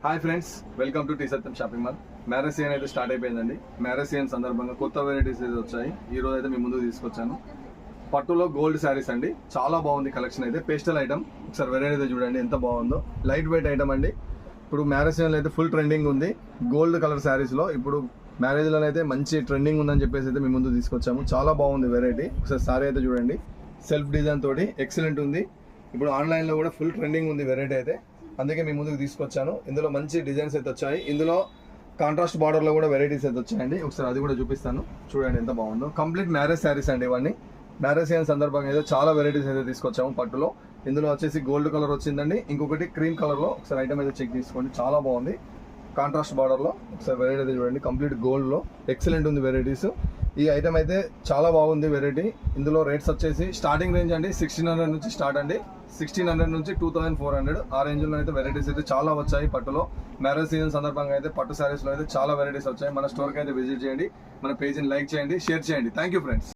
Hi friends, welcome to T Satyam shopping mall. Marriage season అయితే start అయిపోయిందండి. Marriage season సందర్భంగా కొత్త వెరైటీస్ అయితే వచ్చాయి. ఈ రోజు అయితే మీ ముందుకు తీసుకొచ్చాను. పట్టులో గోల్డ్ శారీస్ అండి, చాలా బాగుంది కలెక్షన్ అయితే. పేస్టల్ ఐటమ్, ఒకసారి వెరైటీ అయితే చూడండి ఎంత బాగుందో. లైట్ వెయిట్ ఐటమ్ అండి. ఇప్పుడు మ్యారేజ్ సీజన్లో అయితే ఫుల్ ట్రెండింగ్ ఉంది గోల్డ్ కలర్ శారీస్లో. ఇప్పుడు మ్యారేజ్లో అయితే మంచి ట్రెండింగ్ ఉందని చెప్పేసి అయితే మీ ముందు తీసుకొచ్చాము. చాలా బాగుంది వెరైటీ. ఒకసారి శారీ అయితే చూడండి, సెల్ఫ్ డిజైన్ తోటి ఎక్సలెంట్ ఉంది. ఇప్పుడు ఆన్లైన్లో కూడా ఫుల్ ట్రెండింగ్ ఉంది వెరైటీ అయితే, అందుకే మీ ముందుకు తీసుకొచ్చాను. ఇందులో మంచి డిజైన్స్ అయితే వచ్చాయి. ఇందులో కాంట్రాస్ట్ బార్డర్లో కూడా వెరైటీస్ అయితే వచ్చాయండి. ఒకసారి అది కూడా చూపిస్తాను, చూడండి ఎంత బాగుందో. కంప్లీట్ మ్యారేజ్ శారీస్ అండి ఇవన్నీ. మ్యారేజ్ సీజన్ సందర్భంగా అయితే చాలా వెరైటీస్ అయితే తీసుకొచ్చాము పట్టులో. ఇందులో వచ్చేసి గోల్డ్ కలర్ వచ్చిందండి, ఇంకొకటి క్రీమ్ కలర్లో. ఒకసారి ఐటమ్ అయితే చెక్ తీసుకోండి, చాలా బాగుంది. కాంట్రాస్ట్ బార్డర్లో ఒకసారి వెరైటీ అయితే చూడండి, కంప్లీట్ గోల్డ్లో ఎక్సలెంట్ ఉంది వెరైటీస్. ఈ ఐటమ్ అయితే చాలా బాగుంది వెరైటీ. ఇందులో రేట్స్ వచ్చేసి స్టార్టింగ్ రేంజ్ అండి 1600 నుంచి స్టార్ట్ అండి. 1600 నుంచి 2400 ఆ రేంజ్లో అయితే వెరైటీస్ అయితే చాలా వచ్చాయి పట్టులో. మ్యారేజ్ సీజన్ సందర్భంగా అయితే పట్టు శారీస్లో అయితే చాలా వెరైటీస్ వచ్చాయి. మన స్టోర్కి అయితే విజిట్ చేయండి, మన పేజ్ని లైక్ చేయండి, షేర్ చేయండి. Thank you friends.